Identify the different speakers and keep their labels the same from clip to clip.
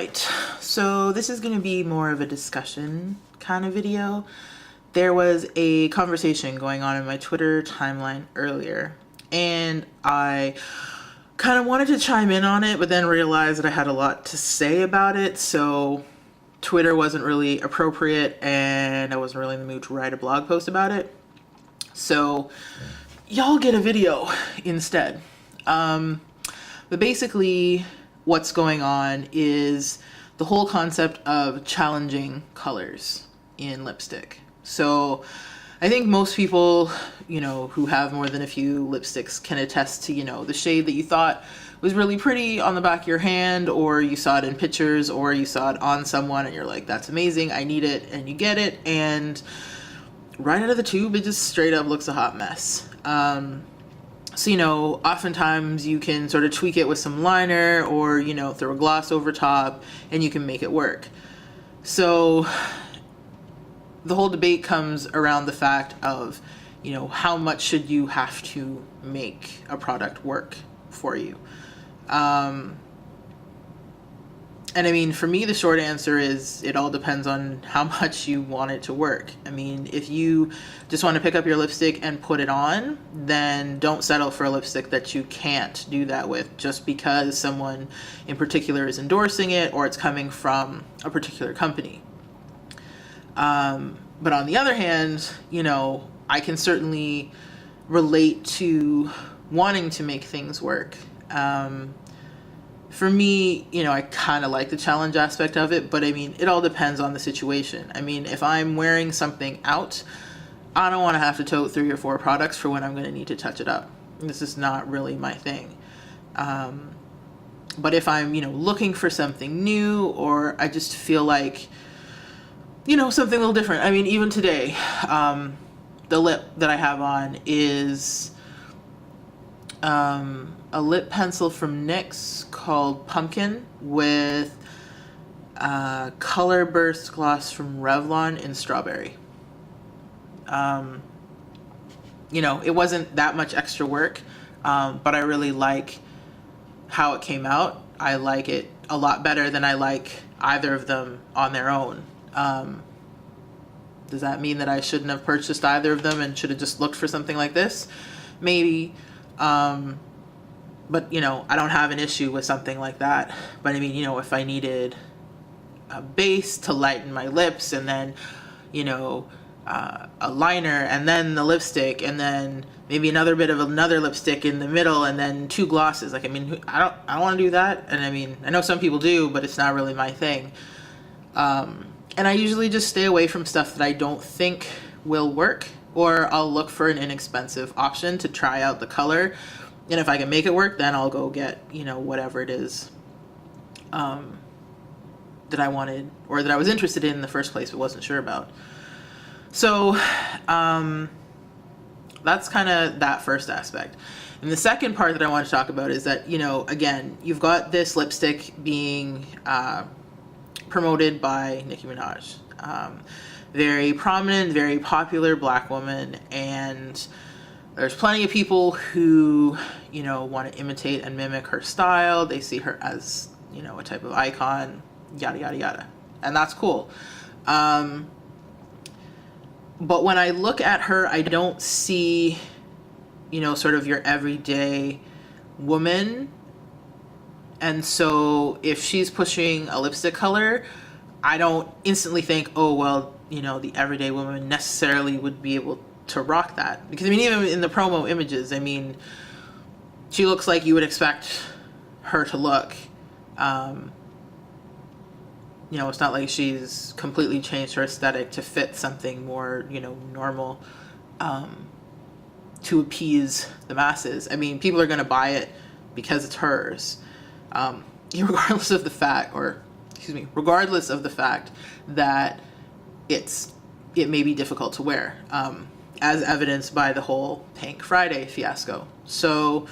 Speaker 1: Right, so this is going to be more of a discussion kind of video. There was a conversation going on in my Twitter timeline earlier, and I kind of wanted to chime in on it, but then realized that I had a lot to say about it, so Twitter wasn't really appropriate, and I wasn't really in the mood to write a blog post about it. So y'all get a video instead. But basically, what's going on is the whole concept of challenging colors in lipstick. So I think most people, who have more than a few lipsticks can attest to, the shade that you thought was really pretty on the back of your hand, or you saw it in pictures, or you saw it on someone and you're like, that's amazing, I need it, and you get it, and right out of the tube, it just straight up looks a hot mess. So, oftentimes you can sort of tweak it with some liner or, throw a gloss over top and you can make it work. So the whole debate comes around the fact of, how much should you have to make a product work for you? And I mean, for me, the short answer is it all depends on how much you want it to work. I mean, if you just want to pick up your lipstick and put it on, then don't settle for a lipstick that you can't do that with just because someone in particular is endorsing it or it's coming from a particular company. But on the other hand, I can certainly relate to wanting to make things work. For me, I kind of like the challenge aspect of it, but I mean, it all depends on the situation. I mean, if I'm wearing something out, I don't want to have to tote 3 or 4 products for when I'm going to need to touch it up. This is not really my thing. But if I'm, looking for something new, or I just feel like, something a little different. I mean, even today, the lip that I have on is a lip pencil from NYX called Pumpkin with Colorburst gloss from Revlon in Strawberry. It wasn't that much extra work, but I really like how it came out. I like it a lot better than I like either of them on their own. Does that mean that I shouldn't have purchased either of them and should have just looked for something like this? Maybe. But, I don't have an issue with something like that. But I mean, if I needed a base to lighten my lips and then, a liner and then the lipstick and then maybe another bit of another lipstick in the middle and then 2 glosses. Like, I mean, I don't want to do that. And I mean, I know some people do, but it's not really my thing. And I usually just stay away from stuff that I don't think will work, or I'll look for an inexpensive option to try out the color. And if I can make it work, then I'll go get, whatever it is that I wanted or that I was interested in the first place but wasn't sure about. So that's kind of that first aspect. And the second part that I want to talk about is that, again, you've got this lipstick being promoted by Nicki Minaj. Very prominent, very popular Black woman, and there's plenty of people who, want to imitate and mimic her style. They see her as, a type of icon, yada, yada, yada. And that's cool. But when I look at her, I don't see, sort of your everyday woman. And so if she's pushing a lipstick color, I don't instantly think, oh, well, the everyday woman necessarily would be able to rock that. Because, I mean, even in the promo images, I mean, she looks like you would expect her to look. It's not like she's completely changed her aesthetic to fit something more, normal, to appease the masses. I mean, people are going to buy it because it's hers. Regardless of the fact that it may be difficult to wear, as evidenced by the whole Pink Friday fiasco. So,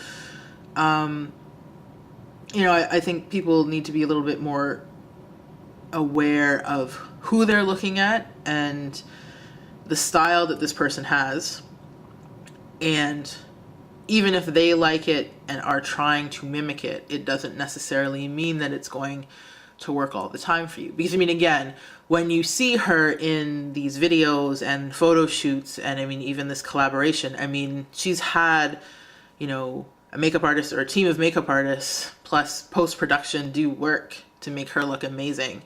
Speaker 1: I think people need to be a little bit more aware of who they're looking at and the style that this person has, and even if they like it and are trying to mimic it, it doesn't necessarily mean that it's going to work all the time for you. Because I mean, again, when you see her in these videos and photo shoots, and I mean, even this collaboration, I mean, she's had, you know, a makeup artist or a team of makeup artists plus post-production do work to make her look amazing.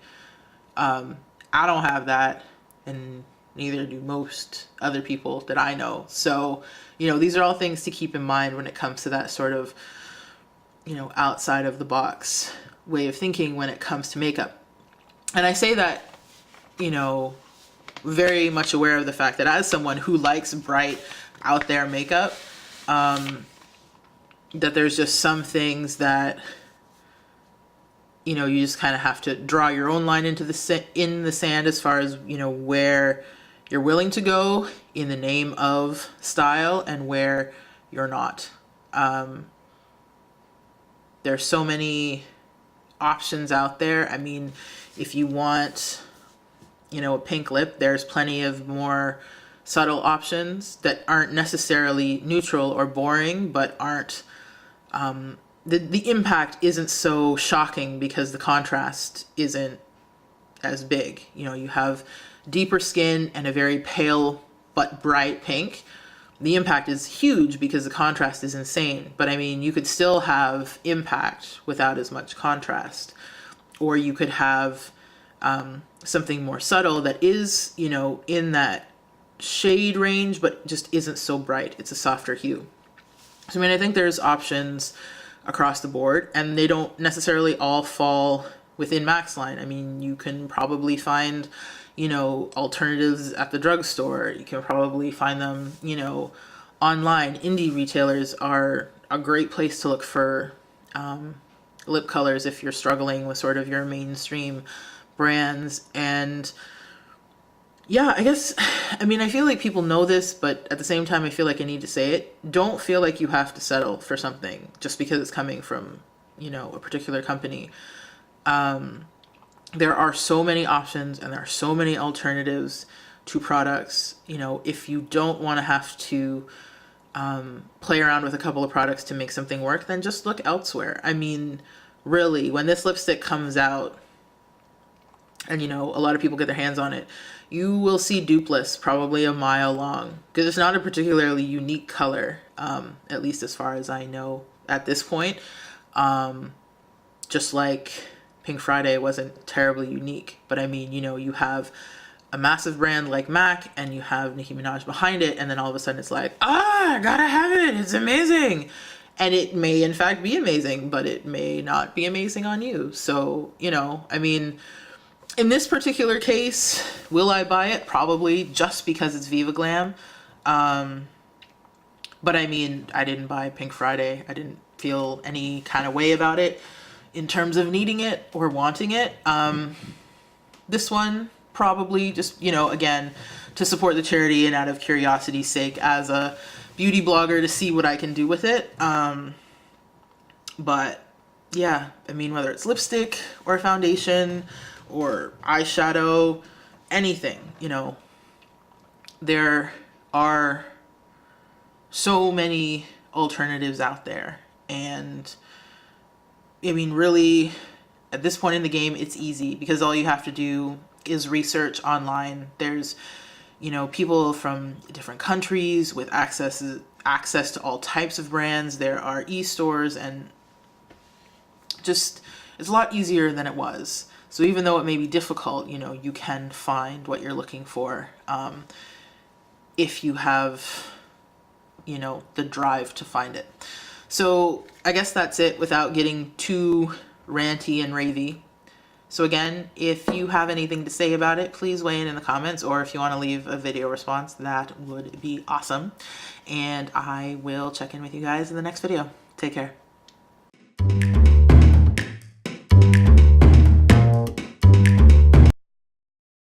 Speaker 1: I don't have that, and neither do most other people that I know. So, you know, these are all things to keep in mind when it comes to that sort of, you know, outside of the box way of thinking when it comes to makeup. And I say that, you know, very much aware of the fact that as someone who likes bright, out there makeup, that there's just some things that, you know, you just kind of have to draw your own line into in the sand as far as, you know, where you're willing to go in the name of style and where you're not. There's so many options out there. I mean, if you want, you know, a pink lip, there's plenty of more subtle options that aren't necessarily neutral or boring, but aren't, the impact isn't so shocking because the contrast isn't as big. You know, you have deeper skin and a very pale but bright pink. The impact is huge because the contrast is insane. But I mean, you could still have impact without as much contrast. Or you could have something more subtle that is, you know, in that shade range, but just isn't so bright. It's a softer hue. So, I mean, I think there's options across the board, and they don't necessarily all fall within Max line. I mean, you can probably find, you know, alternatives at the drugstore. You can probably find them, you know, online. Indie retailers are a great place to look for lip colors if you're struggling with sort of your mainstream brands. And yeah, I guess, I mean, I feel like people know this, but at the same time, I feel like I need to say it. Don't feel like you have to settle for something just because it's coming from, you know, a particular company. There are so many options and there are so many alternatives to products. You know, if you don't want to have to play around with a couple of products to make something work, then just look elsewhere. I mean, really, when this lipstick comes out and, you know, a lot of people get their hands on it, you will see dupe lists probably a mile long because it's not a particularly unique color, at least as far as I know at this point. Just like Pink Friday wasn't terribly unique, but I mean, you know, you have a massive brand like MAC and you have Nicki Minaj behind it, and then all of a sudden it's like, I gotta have it, it's amazing. And it may in fact be amazing, but it may not be amazing on you. So, you know, I mean, in this particular case, will I buy it? Probably, just because it's Viva Glam. But I mean, I didn't buy Pink Friday. I didn't feel any kind of way about it in terms of needing it or wanting it. This one, probably just, you know, again, to support the charity and out of curiosity's sake as a beauty blogger to see what I can do with it. But yeah, I mean, whether it's lipstick or foundation or eyeshadow, anything, you know, there are so many alternatives out there. And I mean, really, at this point in the game, it's easy because all you have to do is research online. There's, you know, people from different countries with access to all types of brands. There are e-stores, and just, it's a lot easier than it was. So even though it may be difficult, you know, you can find what you're looking for if you have, you know, the drive to find it. So I guess that's it without getting too ranty and ravey. So again, if you have anything to say about it, please weigh in the comments, or if you want to leave a video response, that would be awesome. And I will check in with you guys in the next video. Take care.